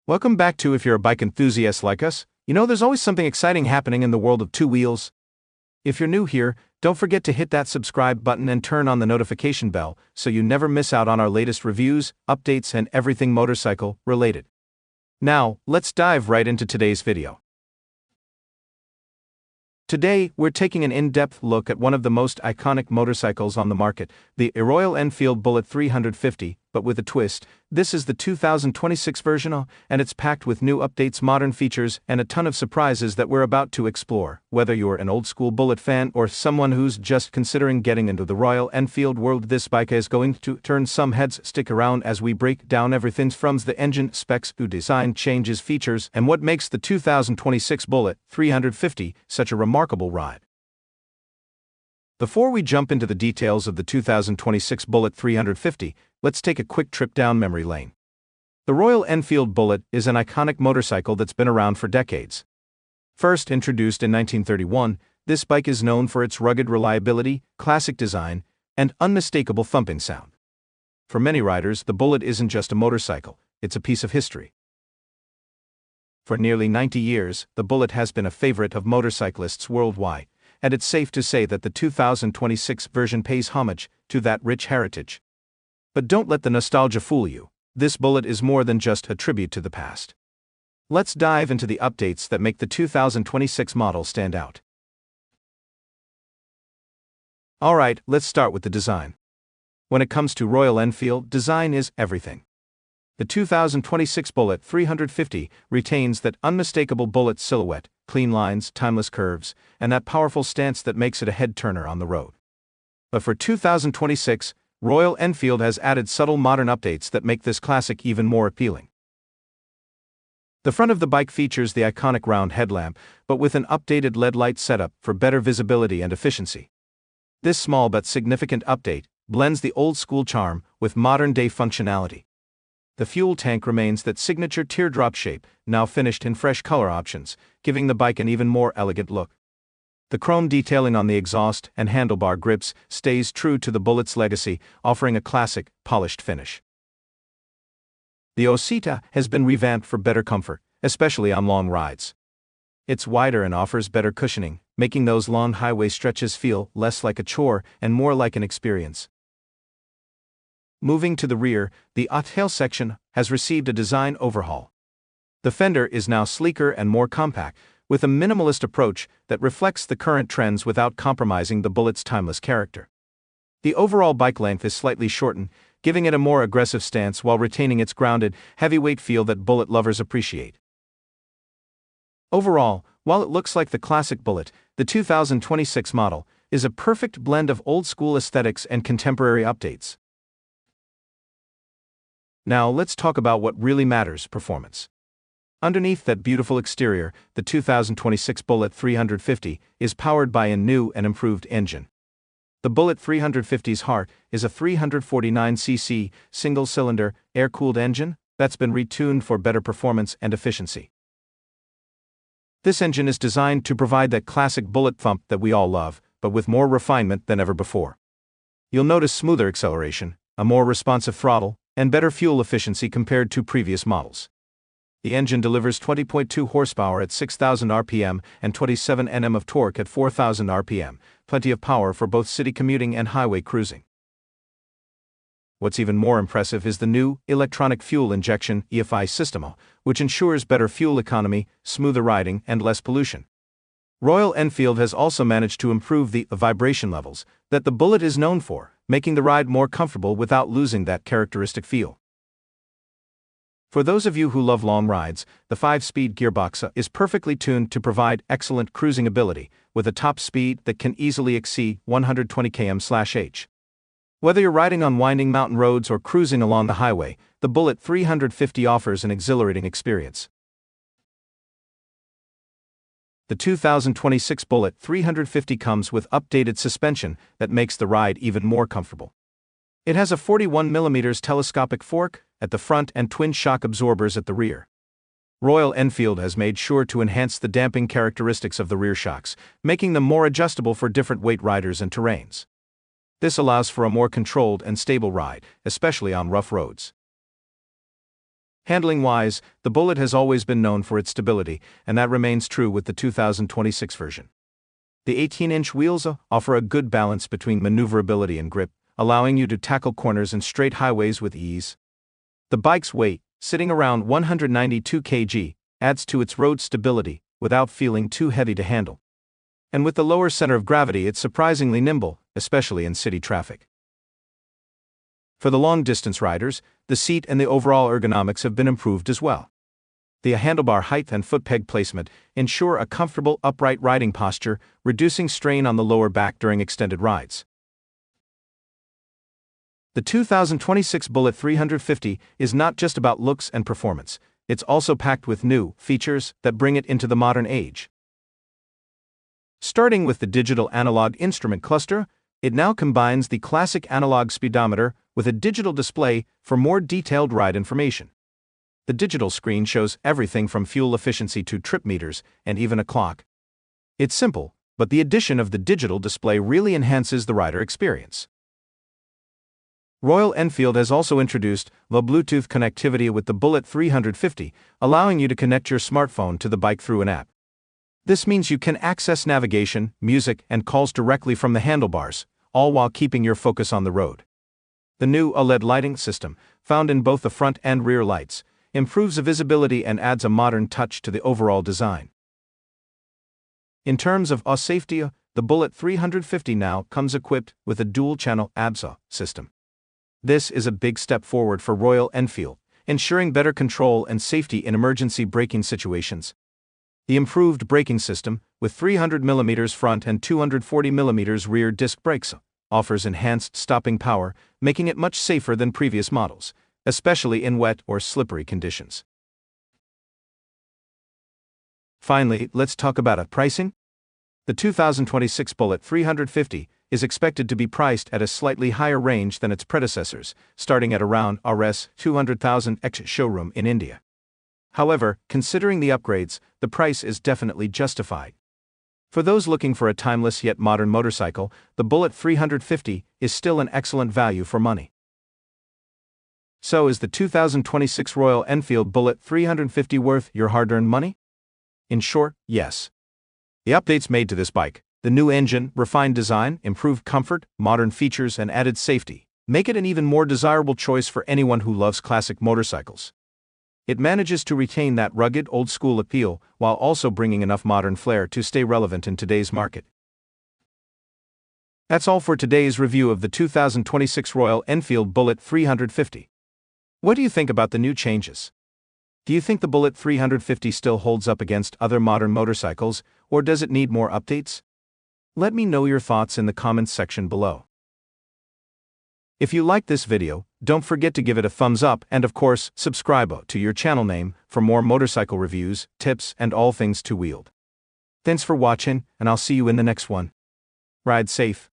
Welcome back to If You're a Bike Enthusiast like us. There's always something exciting happening in the world of two wheels. If you're new here, don't forget to hit that subscribe button and turn on the notification bell so you never miss out on our latest reviews, updates, and everything motorcycle related. Now, let's dive right into today's video. Today, we're taking an in-depth look at one of the most iconic motorcycles on the market, the Royal Enfield Bullet 350, but with a twist. This is the 2026 version, and it's packed with new updates, modern features, and a ton of surprises that we're about to explore. Whether you're an old-school Bullet fan or someone who's just considering getting into the Royal Enfield world, this bike is going to turn some heads. Stick around as we break down everything from the engine specs to design changes, features, and what makes the 2026 Bullet 350 such a remarkable ride. Before we jump into the details of the 2026 Bullet 350, let's take a quick trip down memory lane. The Royal Enfield Bullet is an iconic motorcycle that's been around for decades. First introduced in 1931, this bike is known for its rugged reliability, classic design, and unmistakable thumping sound. For many riders, the Bullet isn't just a motorcycle, it's a piece of history. For nearly 90 years, the Bullet has been a favorite of motorcyclists worldwide, and it's safe to say that the 2026 version pays homage to that rich heritage. But don't let the nostalgia fool you. This Bullet is more than just a tribute to the past. Let's dive into the updates that make the 2026 model stand out. Alright, let's start with the design. When it comes to Royal Enfield, design is everything. The 2026 Bullet 350 retains that unmistakable Bullet silhouette, clean lines, timeless curves, and that powerful stance that makes it a head-turner on the road. But for 2026, Royal Enfield has added subtle modern updates that make this classic even more appealing. The front of the bike features the iconic round headlamp, but with an updated LED light setup for better visibility and efficiency. This small but significant update blends the old-school charm with modern-day functionality. The fuel tank remains that signature teardrop shape, now finished in fresh color options, giving the bike an even more elegant look. The chrome detailing on the exhaust and handlebar grips stays true to the Bullet's legacy, offering a classic, polished finish. The Osita has been revamped for better comfort, especially on long rides. It's wider and offers better cushioning, making those long highway stretches feel less like a chore and more like an experience. Moving to the rear, the tail section has received a design overhaul. The fender is now sleeker and more compact, with a minimalist approach that reflects the current trends without compromising the Bullet's timeless character. The overall bike length is slightly shortened, giving it a more aggressive stance while retaining its grounded, heavyweight feel that Bullet lovers appreciate. Overall, while it looks like the classic Bullet, the 2026 model is a perfect blend of old-school aesthetics and contemporary updates. Now let's talk about what really matters: performance. Underneath that beautiful exterior, the 2026 Bullet 350 is powered by a new and improved engine. The Bullet 350's heart is a 349cc, single-cylinder, air-cooled engine that's been retuned for better performance and efficiency. This engine is designed to provide that classic Bullet thump that we all love, but with more refinement than ever before. You'll notice smoother acceleration, a more responsive throttle, and better fuel efficiency compared to previous models. The engine delivers 20.2 horsepower at 6,000 RPM and 27 Nm of torque at 4,000 RPM, plenty of power for both city commuting and highway cruising. What's even more impressive is the new electronic fuel injection (EFI) system, which ensures better fuel economy, smoother riding, and less pollution. Royal Enfield has also managed to improve the vibration levels that the Bullet is known for, making the ride more comfortable without losing that characteristic feel. For those of you who love long rides, the 5-speed gearbox is perfectly tuned to provide excellent cruising ability, with a top speed that can easily exceed 120 km/h. Whether you're riding on winding mountain roads or cruising along the highway, the Bullet 350 offers an exhilarating experience. The 2026 Bullet 350 comes with updated suspension that makes the ride even more comfortable. It has a 41mm telescopic fork at the front and twin shock absorbers at the rear. Royal Enfield has made sure to enhance the damping characteristics of the rear shocks, making them more adjustable for different weight riders and terrains. This allows for a more controlled and stable ride, especially on rough roads. Handling-wise, the Bullet has always been known for its stability, and that remains true with the 2026 version. The 18-inch wheels offer a good balance between maneuverability and grip, allowing you to tackle corners and straight highways with ease. The bike's weight, sitting around 192 kg, adds to its road stability without feeling too heavy to handle. And with the lower center of gravity, it's surprisingly nimble, especially in city traffic. For the long-distance riders, the seat and the overall ergonomics have been improved as well. The handlebar height and foot peg placement ensure a comfortable upright riding posture, reducing strain on the lower back during extended rides. The 2026 Bullet 350 is not just about looks and performance, it's also packed with new features that bring it into the modern age. Starting with the digital analog instrument cluster, it now combines the classic analog speedometer with a digital display for more detailed ride information. The digital screen shows everything from fuel efficiency to trip meters and even a clock. It's simple, but the addition of the digital display really enhances the rider experience. Royal Enfield has also introduced the Bluetooth connectivity with the Bullet 350, allowing you to connect your smartphone to the bike through an app. This means you can access navigation, music, and calls directly from the handlebars, all while keeping your focus on the road. The new OLED lighting system, found in both the front and rear lights, improves the visibility and adds a modern touch to the overall design. In terms of safety, the Bullet 350 now comes equipped with a dual-channel ABS system. This is a big step forward for Royal Enfield, ensuring better control and safety in emergency braking situations. The improved braking system, with 300mm front and 240mm rear disc brakes, offers enhanced stopping power, making it much safer than previous models, especially in wet or slippery conditions. Finally, let's talk about pricing. The 2026 Bullet 350 is expected to be priced at a slightly higher range than its predecessors, starting at around Rs 200,000 ex-showroom in India. However, considering the upgrades, the price is definitely justified. For those looking for a timeless yet modern motorcycle, the Bullet 350 is still an excellent value for money. So is the 2026 Royal Enfield Bullet 350 worth your hard-earned money? In short, yes. The updates made to this bike, the new engine, refined design, improved comfort, modern features, and added safety, make it an even more desirable choice for anyone who loves classic motorcycles. It manages to retain that rugged, old-school appeal while also bringing enough modern flair to stay relevant in today's market. That's all for today's review of the 2026 Royal Enfield Bullet 350. What do you think about the new changes? Do you think the Bullet 350 still holds up against other modern motorcycles, or does it need more updates? Let me know your thoughts in the comments section below. If you liked this video, don't forget to give it a thumbs up and of course, subscribe to your channel name for more motorcycle reviews, tips, and all things two-wheeled. Thanks for watching, and I'll see you in the next one. Ride safe.